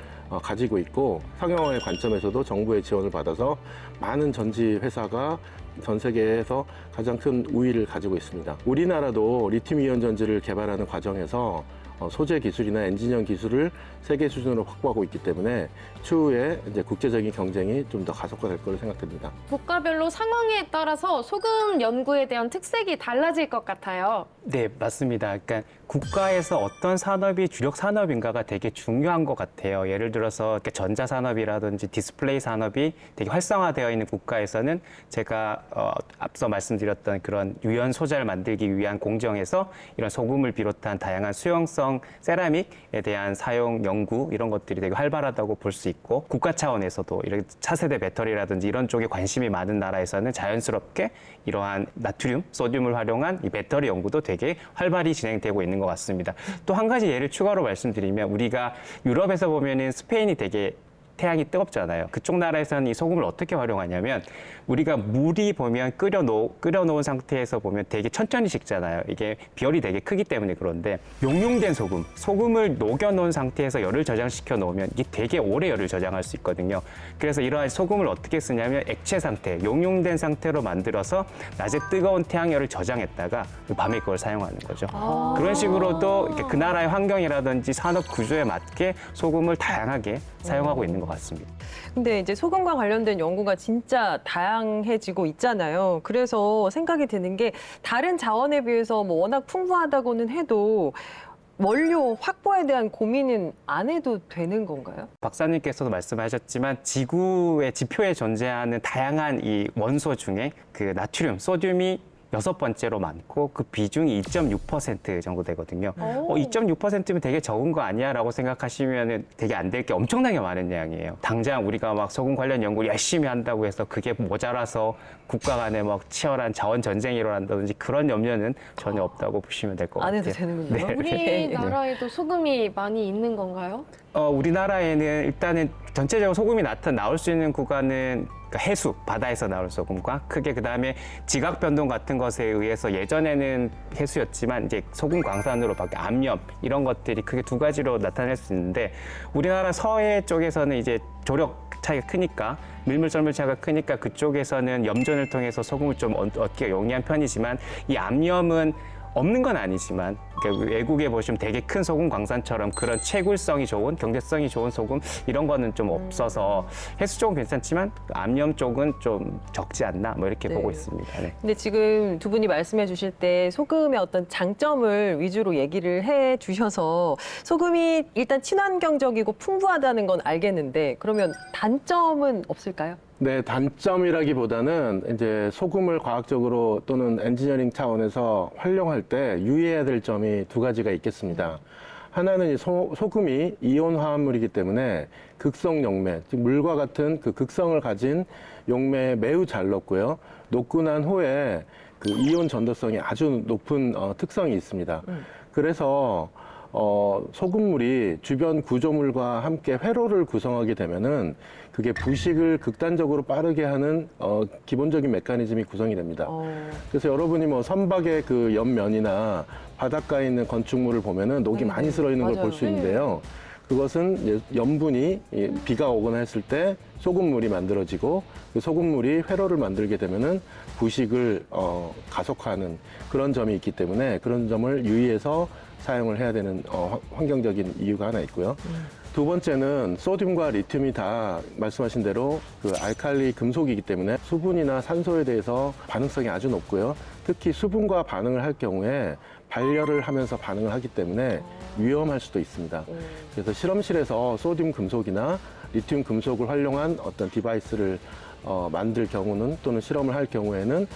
가지고 있고 상용화의 관점에서도 정부의 지원을 받아서 많은 전지 회사가 전 세계에서 가장 큰 우위를 가지고 있습니다. 우리나라도 리튬 이온 전지를 개발하는 과정에서 소재 기술이나 엔지니어링 기술을 세계 수준으로 확보하고 있기 때문에 추후에 이제 국제적인 경쟁이 좀 더 가속화될 거로 생각됩니다. 국가별로 상황에 따라서 소금 연구에 대한 특색이 달라질 것 같아요. 네, 맞습니다. 그러니까 국가에서 어떤 산업이 주력 산업인가가 되게 중요한 것 같아요. 예를 들어서 이렇게 전자산업이라든지 디스플레이 산업이 되게 활성화되어 있는 국가에서는 제가 앞서 말씀드렸던 그런 유연 소재를 만들기 위한 공정에서 이런 소금을 비롯한 다양한 수용성 세라믹에 대한 사용 연구 이런 것들이 되게 활발하다고 볼 수 있고 국가 차원에서도 이런 차세대 배터리라든지 이런 쪽에 관심이 많은 나라에서는 자연스럽게 이러한 나트륨, 소듐을 활용한 이 배터리 연구도 되게 활발히 진행되고 있는 것 같습니다. 또 한 가지 예를 추가로 말씀드리면 우리가 유럽에서 보면은 스페인이 되게 태양이 뜨겁잖아요. 그쪽 나라에서는 이 소금을 어떻게 활용하냐면 우리가 물이 보면 끓여놓은 상태에서 보면 되게 천천히 식잖아요. 이게 비열이 되게 크기 때문에 그런데 용융된 소금을 녹여놓은 상태에서 열을 저장시켜 놓으면 이게 되게 오래 열을 저장할 수 있거든요. 그래서 이러한 소금을 어떻게 쓰냐면 액체 상태, 용융된 상태로 만들어서 낮에 뜨거운 태양열을 저장했다가 밤에 그걸 사용하는 거죠. 그런 식으로도 이렇게 그 나라의 환경이라든지 산업 구조에 맞게 소금을 다양하게 사용하고 있는 것 같습니다. 근데 이제 소금과 관련된 연구가 진짜 다양해지고 있잖아요. 그래서 생각이 드는 게 다른 자원에 비해서 뭐 워낙 풍부하다고는 해도 원료 확보에 대한 고민은 안 해도 되는 건가요? 박사님께서도 말씀하셨지만 지구의 지표에 존재하는 다양한 이 원소 중에 그 나트륨, 소듐이 6번째로 많고 그 비중이 2.6% 정도 되거든요. 2.6%면 되게 적은 거 아니야? 라고 생각하시면 되게 안 될 게 엄청나게 많은 양이에요. 당장 우리가 막 소금 관련 연구를 열심히 한다고 해서 그게 모자라서 국가 간에 막 치열한 자원 전쟁이 일어난다든지 그런 염려는 전혀 없다고 보시면 될 것 안 같아요. 해도 되는군요. 네. 우리나라에도 소금이 많이 있는 건가요? 우리나라에는 일단은 전체적으로 소금이 나올 수 있는 구간은 그러니까 해수, 바다에서 나올 소금과 크게 그다음에 지각 변동 같은 것에 의해서 예전에는 해수였지만 이제 소금 광산으로 바뀌어 암염 이런 것들이 크게 두 가지로 나타날 수 있는데 우리나라 서해 쪽에서는 이제 조력 차이가 크니까 밀물 썰물 차이가 크니까 그쪽에서는 염전을 통해서 소금을 좀 얻기가 용이한 편이지만 이 암염은 없는 건 아니지만 그러니까 외국에 보시면 되게 큰 소금 광산처럼 그런 채굴성이 좋은 경제성이 좋은 소금 이런 거는 좀 없어서 해수 쪽은 괜찮지만 암염 쪽은 좀 적지 않나 뭐 이렇게 네. 보고 있습니다. 네. 근데 지금 두 분이 말씀해 주실 때 소금의 어떤 장점을 위주로 얘기를 해 주셔서 소금이 일단 친환경적이고 풍부하다는 건 알겠는데 그러면 단점은 없을까요? 네, 단점이라기보다는 이제 소금을 과학적으로 또는 엔지니어링 차원에서 활용할 때 유의해야 될 점이 두 가지가 있겠습니다. 하나는 이 소금이 이온 화합물이기 때문에 극성 용매, 즉 물과 같은 그 극성을 가진 용매에 매우 잘 녹고요. 녹고 난 후에 그 이온 전도성이 아주 높은 특성이 있습니다. 그래서 소금물이 주변 구조물과 함께 회로를 구성하게 되면은 그게 부식을 극단적으로 빠르게 하는 기본적인 메커니즘이 구성이 됩니다. 그래서 여러분이 뭐 선박의 그 옆면이나 바닷가에 있는 건축물을 보면은 녹이 많이 슬어 있는 걸 볼 수 있는데요. 그것은 이제 염분이 비가 오거나 했을 때 소금물이 만들어지고 그 소금물이 회로를 만들게 되면은 부식을 가속화하는 그런 점이 있기 때문에 그런 점을 유의해서 사용을 해야 되는 환경적인 이유가 하나 있고요. 두 번째는 소듐과 리튬이 다 말씀하신 대로 그 알칼리 금속이기 때문에 수분이나 산소에 대해서 반응성이 아주 높고요. 특히 수분과 반응을 할 경우에 발열을 하면서 반응을 하기 때문에 위험할 수도 있습니다. 그래서 실험실에서 소듐 금속이나 리튬 금속을 활용한 어떤 디바이스를 만들 경우는 또는 실험을 할 경우에는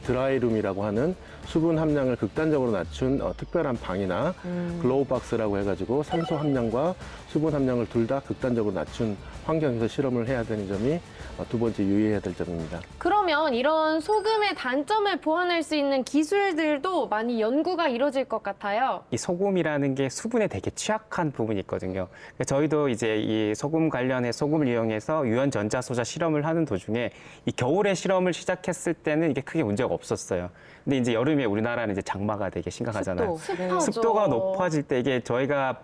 드라이룸이라고 하는 수분 함량을 극단적으로 낮춘 특별한 방이나 글로우 박스라고 해가지고 산소 함량과 수분 함량을 둘 다 극단적으로 낮춘 환경에서 실험을 해야 되는 점이 두 번째 유의해야 될 점입니다. 그러면 이런 소금의 단점을 보완할 수 있는 기술들도 많이 연구가 이루어질 것 같아요. 이 소금이라는 게 수분에 되게 취약한 부분이 있거든요. 그러니까 저희도 이제 이 소금 관련해 소금을 이용해서 유연 전자 소자 실험을 하는 도중에 이 겨울에 실험을 시작했을 때는 이게 크게 문제가 없었어요. 근데 이제 여름에 우리나라는 이제 장마가 되게 심각하잖아요. 습하죠. 습도가 높아질 때 이게 저희가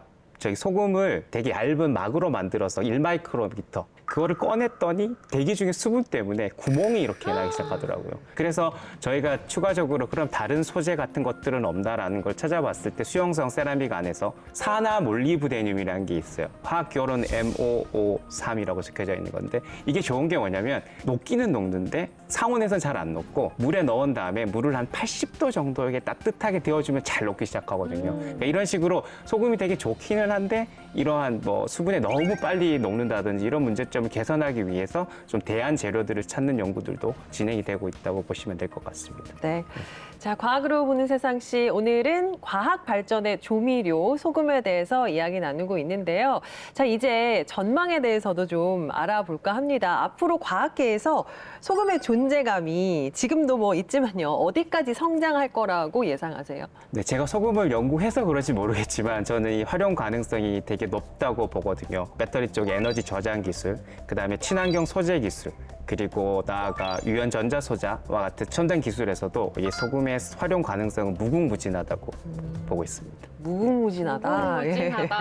소금을 되게 얇은 막으로 만들어서 1마이크로미터 그거를 꺼냈더니 대기 중에 수분 때문에 구멍이 이렇게 나기 시작하더라고요. 그래서 저희가 추가적으로 그럼 다른 소재 같은 것들은 없나라는 걸 찾아봤을 때 수용성 세라믹 안에서 산화 몰리브데늄이라는 게 있어요. 화학기호로는 MOO3이라고 적혀져 있는 건데 이게 좋은 게 뭐냐면 녹기는 녹는데 상온에선 잘 안 녹고 물에 넣은 다음에 물을 한 80도 정도에 따뜻하게 데워주면 잘 녹기 시작하거든요. 그러니까 이런 식으로 소금이 되게 좋기는 한데 이러한 뭐 수분에 너무 빨리 녹는다든지 이런 문제점을 개선하기 위해서 좀 대안 재료들을 찾는 연구들도 진행이 되고 있다고 보시면 될 것 같습니다. 네. 자, 과학으로 보는 세상시 오늘은 과학 발전의 조미료 소금에 대해서 이야기 나누고 있는데요. 자, 이제 전망에 대해서도 좀 알아볼까 합니다. 앞으로 과학계에서 소금의 존재감이 지금도 뭐 있지만요. 어디까지 성장할 거라고 예상하세요? 네, 제가 소금을 연구해서 그런지 모르겠지만 저는 이 활용 가능성이 되게 높다고 보거든요. 배터리 쪽 에너지 저장 기술, 그다음에 친환경 소재 기술, 그리고 나아가 유연 전자 소자와 같은 첨단 기술에서도 이 소금의 활용 가능성은 무궁무진하다고 보고 있습니다. 무궁무진하다. 예. 무궁무진하다.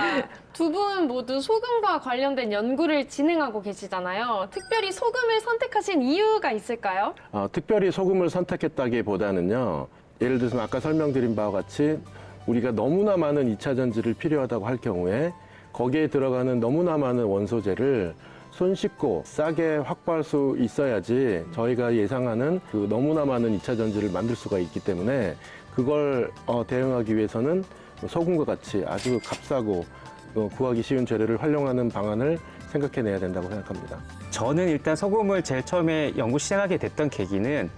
두 분 모두 소금과 관련된 연구를 진행하고 계시잖아요. 특별히 소금을 선택하신 이유가 있을까요? 특별히 소금을 선택했다기보다는요. 예를 들어서 아까 설명드린 바와 같이 우리가 너무나 많은 2차 전지를 필요하다고 할 경우에 거기에 들어가는 너무나 많은 원소재를 손쉽고 싸게 확보할 수 있어야지 저희가 예상하는 그 너무나 많은 2차 전지를 만들 수가 있기 때문에 그걸 대응하기 위해서는 소금과 같이 아주 값싸고 구하기 쉬운 재료를 활용하는 방안을 생각해내야 된다고 생각합니다. 저는 일단 소금을 제일 처음에 연구 시작하게 됐던 계기는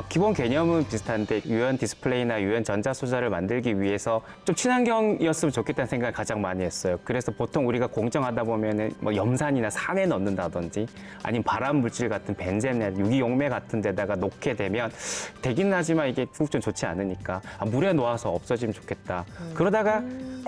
기본 개념은 비슷한데 유연 디스플레이나 유연 전자 소자를 만들기 위해서 좀 친환경이었으면 좋겠다는 생각을 가장 많이 했어요. 그래서 보통 우리가 공정하다 보면은 뭐 염산이나 산에 넣는다든지 아니면 발암 물질 같은 벤젠이나 유기용매 같은 데다가 놓게 되면 되긴 하지만 이게 좀 좋지 않으니까 물에 놓아서 없어지면 좋겠다. 그러다가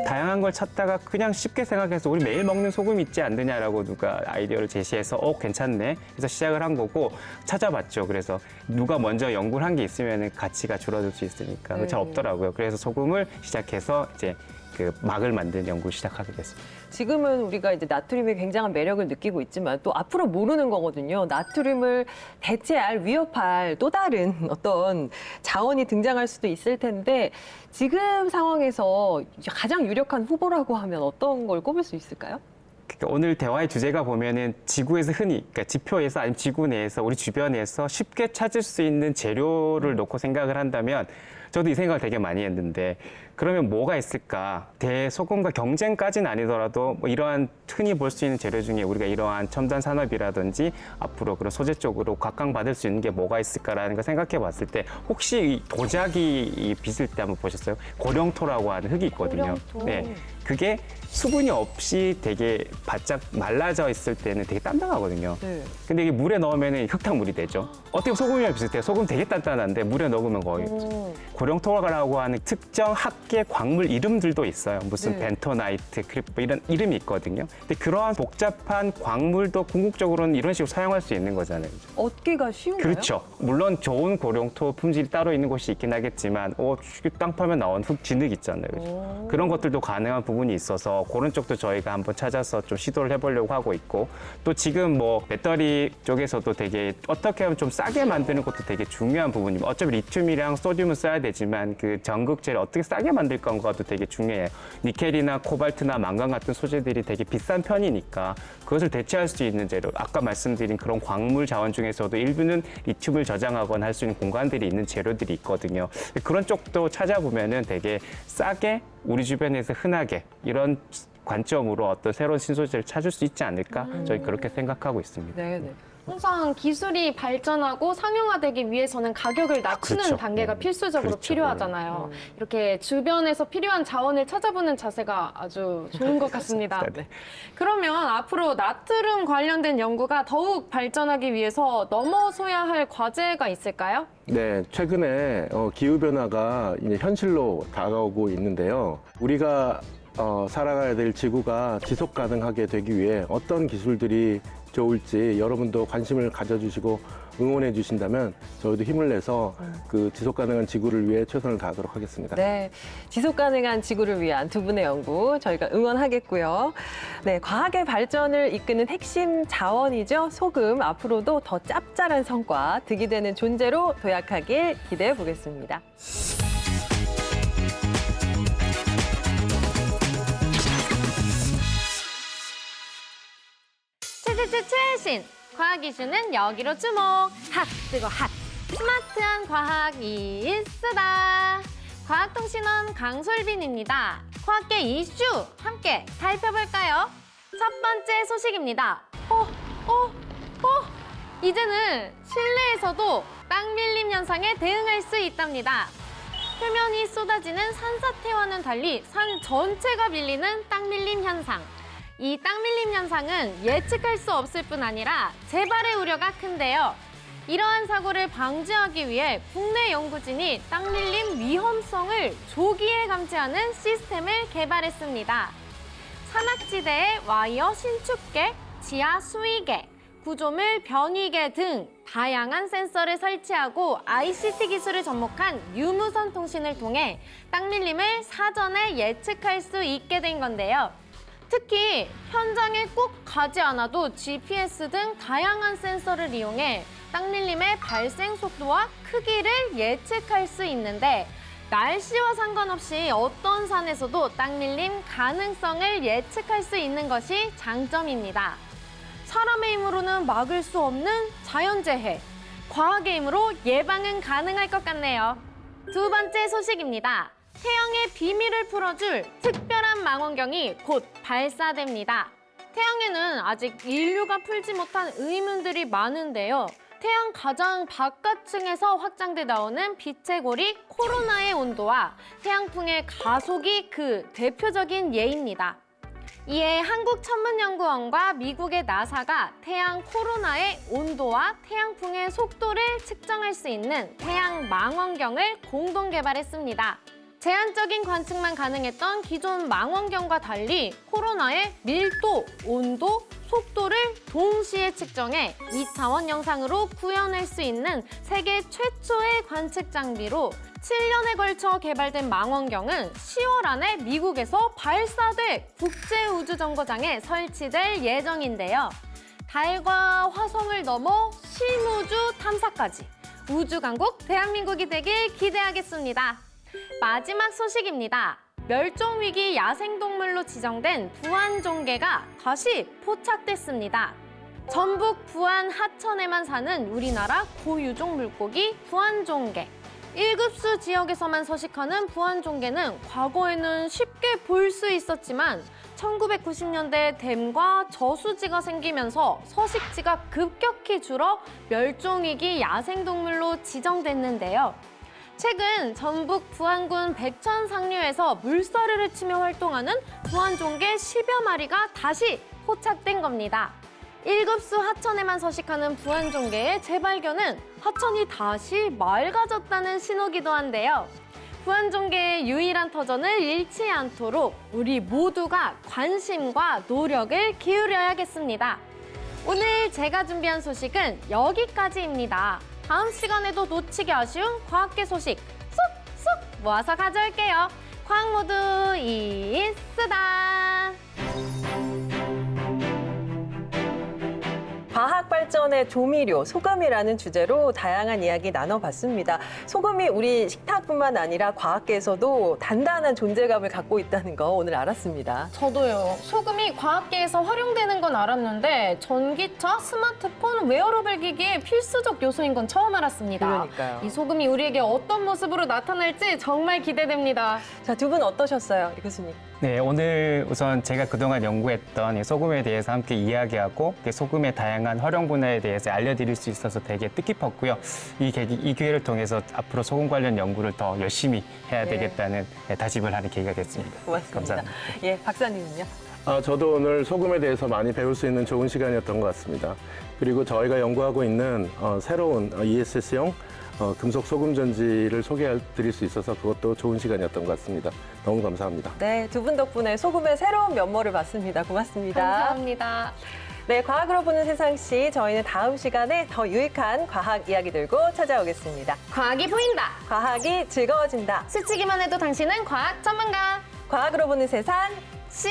다양한 걸 찾다가 그냥 쉽게 생각해서 우리 매일 먹는 소금 있지 않느냐라고 누가 아이디어를 제시해서 괜찮네. 그래서 시작을 한 거고 찾아봤죠. 그래서 누가 먼저 연구를 한 게 있으면 가치가 줄어들 수 있으니까 네. 잘 없더라고요. 그래서 소금을 시작해서 이제 그 막을 만드는 연구를 시작하게 됐습니다. 지금은 우리가 이제 나트륨의 굉장한 매력을 느끼고 있지만 또 앞으로 모르는 거거든요. 나트륨을 대체할, 위협할 또 다른 어떤 자원이 등장할 수도 있을 텐데 지금 상황에서 가장 유력한 후보라고 하면 어떤 걸 꼽을 수 있을까요? 그러니까 오늘 대화의 주제가 보면은 지구에서 흔히, 그러니까 지표에서 아니면 지구 내에서 우리 주변에서 쉽게 찾을 수 있는 재료를 놓고 생각을 한다면 저도 이 생각을 되게 많이 했는데 그러면 뭐가 있을까? 대소금과 경쟁까지는 아니더라도 뭐 이러한 흔히 볼 수 있는 재료 중에 우리가 이러한 첨단 산업이라든지 앞으로 그런 소재 쪽으로 각광받을 수 있는 게 뭐가 있을까라는 걸 생각해 봤을 때 혹시 이 도자기 빚을 때 한번 보셨어요? 고령토라고 하는 흙이 있거든요. 고령토. 네. 그게 수분이 없이 되게 바짝 말라져 있을 때는 되게 단단하거든요. 네. 근데 이게 물에 넣으면 흙탕물이 되죠. 어떻게 보면 소금이랑 비슷해요. 소금 되게 단단한데 물에 넣으면 거의 고령토라고 하는 특정 학계 광물 이름들도 있어요. 무슨 네. 벤토나이트, 크리프 이런 이름이 있거든요. 근데 그러한 복잡한 광물도 궁극적으로는 이런 식으로 사용할 수 있는 거잖아요. 얻기가 쉬운가요? 그렇죠. 물론 좋은 고령토 품질이 따로 있는 곳이 있긴 하겠지만 땅 파면 나온 흙 진흙 있잖아요. 그죠? 그런 것들도 가능한 부분이 있어서 그런 쪽도 저희가 한번 찾아서 좀 시도를 해보려고 하고 있고 또 지금 뭐 배터리 쪽에서도 되게 어떻게 하면 좀 싸게 만드는 것도 되게 중요한 부분입니다. 어차피 리튬이랑 소듐은 써야 되지만 그 전극제를 어떻게 싸게 만들 건가도 되게 중요해요. 니켈이나 코발트나 망간 같은 소재들이 되게 비싼 편이니까 그것을 대체할 수 있는 재료 아까 말씀드린 그런 광물 자원 중에서도 일부는 리튬을 저장하거나 할 수 있는 공간들이 있는 재료들이 있거든요. 그런 쪽도 찾아보면은 되게 싸게 우리 주변에서 흔하게 이런 관점으로 어떤 새로운 신소재를 찾을 수 있지 않을까 저희 그렇게 생각하고 있습니다. 네, 네. 항상 기술이 발전하고 상용화되기 위해서는 가격을 낮추는 그렇죠. 단계가 필수적으로 그렇죠. 필요하잖아요. 이렇게 주변에서 필요한 자원을 찾아보는 자세가 아주 좋은 것 같습니다. 네. 그러면 앞으로 나트륨 관련된 연구가 더욱 발전하기 위해서 넘어서야 할 과제가 있을까요? 네, 최근에 기후 변화가 이제 현실로 다가오고 있는데요. 우리가 살아가야 될 지구가 지속 가능하게 되기 위해 어떤 기술들이 좋을지 여러분도 관심을 가져주시고 응원해 주신다면 저희도 힘을 내서 그 지속 가능한 지구를 위해 최선을 다하도록 하겠습니다. 네, 지속 가능한 지구를 위한 두 분의 연구 저희가 응원하겠고요. 네, 과학의 발전을 이끄는 핵심 자원이죠. 소금 앞으로도 더 짭짤한 성과, 득이 되는 존재로 도약하길 기대해 보겠습니다. 최신 과학 이슈는 여기로 주목. 핫 뜨거 핫 스마트한 과학이 있으다. 과학통신원 강솔빈입니다. 과학계 이슈 함께 살펴볼까요? 첫 번째 소식입니다. 이제는 실내에서도 땅 밀림 현상에 대응할 수 있답니다. 표면이 쏟아지는 산사태와는 달리 산 전체가 밀리는 땅 밀림 현상. 이 땅 밀림 현상은 예측할 수 없을 뿐 아니라 재발의 우려가 큰데요. 이러한 사고를 방지하기 위해 국내 연구진이 땅 밀림 위험성을 조기에 감지하는 시스템을 개발했습니다. 산악지대에 와이어 신축계, 지하 수위계, 구조물 변위계 등 다양한 센서를 설치하고 ICT 기술을 접목한 유무선 통신을 통해 땅 밀림을 사전에 예측할 수 있게 된 건데요. 특히 현장에 꼭 가지 않아도 GPS 등 다양한 센서를 이용해 땅 밀림의 발생 속도와 크기를 예측할 수 있는데 날씨와 상관없이 어떤 산에서도 땅 밀림 가능성을 예측할 수 있는 것이 장점입니다. 사람의 힘으로는 막을 수 없는 자연재해, 과학의 힘으로 예방은 가능할 것 같네요. 두 번째 소식입니다. 태양의 비밀을 풀어줄 특별한 망원경이 곧 발사됩니다. 태양에는 아직 인류가 풀지 못한 의문들이 많은데요. 태양 가장 바깥층에서 확장돼 나오는 빛의 고리 코로나의 온도와 태양풍의 가속이 그 대표적인 예입니다. 이에 한국천문연구원과 미국의 나사가 태양 코로나의 온도와 태양풍의 속도를 측정할 수 있는 태양 망원경을 공동 개발했습니다. 제한적인 관측만 가능했던 기존 망원경과 달리 코로나의 밀도, 온도, 속도를 동시에 측정해 2차원 영상으로 구현할 수 있는 세계 최초의 관측 장비로 7년에 걸쳐 개발된 망원경은 10월 안에 미국에서 발사돼 국제우주정거장에 설치될 예정인데요. 달과 화성을 넘어 심우주 탐사까지 우주강국 대한민국이 되길 기대하겠습니다. 마지막 소식입니다. 멸종위기 야생동물로 지정된 부안종개가 다시 포착됐습니다. 전북 부안 하천에만 사는 우리나라 고유종 물고기 부안종개. 1급수 지역에서만 서식하는 부안종개는 과거에는 쉽게 볼 수 있었지만 1990년대 댐과 저수지가 생기면서 서식지가 급격히 줄어 멸종위기 야생동물로 지정됐는데요. 최근 전북 부안군 백천 상류에서 물살을 헤치며 활동하는 부안종개 10여 마리가 다시 포착된 겁니다. 1급수 하천에만 서식하는 부안종개의 재발견은 하천이 다시 맑아졌다는 신호기도 한데요. 부안종개의 유일한 터전을 잃지 않도록 우리 모두가 관심과 노력을 기울여야겠습니다. 오늘 제가 준비한 소식은 여기까지입니다. 다음 시간에도 놓치기 아쉬운 과학계 소식 쏙쏙 모아서 가져올게요. 과학 모두 이쓰다. 과학 발전의 조미료, 소금이라는 주제로 다양한 이야기 나눠봤습니다. 소금이 우리 식탁뿐만 아니라 과학계에서도 단단한 존재감을 갖고 있다는 거 오늘 알았습니다. 저도요. 소금이 과학계에서 활용되는 건 알았는데 전기차, 스마트폰, 웨어러블 기기의 필수적 요소인 건 처음 알았습니다. 그러니까요. 이 소금이 우리에게 어떤 모습으로 나타날지 정말 기대됩니다. 자, 두 분 어떠셨어요, 이 교수님? 네, 오늘 우선 제가 그동안 연구했던 이 소금에 대해서 함께 이야기하고 소금의 다양한 활용 분야에 대해서 알려드릴 수 있어서 되게 뜻깊었고요. 이 기회를 통해서 앞으로 소금 관련 연구를 더 열심히 해야 되겠다는 다짐을 하는 계기가 됐습니다. 고맙습니다. 감사합니다. 예, 박사님은요? 저도 오늘 소금에 대해서 많이 배울 수 있는 좋은 시간이었던 것 같습니다. 그리고 저희가 연구하고 있는 새로운 ESS형 금속 소금 전지를 소개해드릴 수 있어서 그것도 좋은 시간이었던 것 같습니다. 너무 감사합니다. 네, 두 분 덕분에 소금의 새로운 면모를 봤습니다. 고맙습니다. 감사합니다. 네, 과학으로 보는 세상시 저희는 다음 시간에 더 유익한 과학 이야기 들고 찾아오겠습니다. 과학이 보인다. 과학이 즐거워진다. 스치기만 해도 당신은 과학 전문가. 과학으로 보는 세상 씨.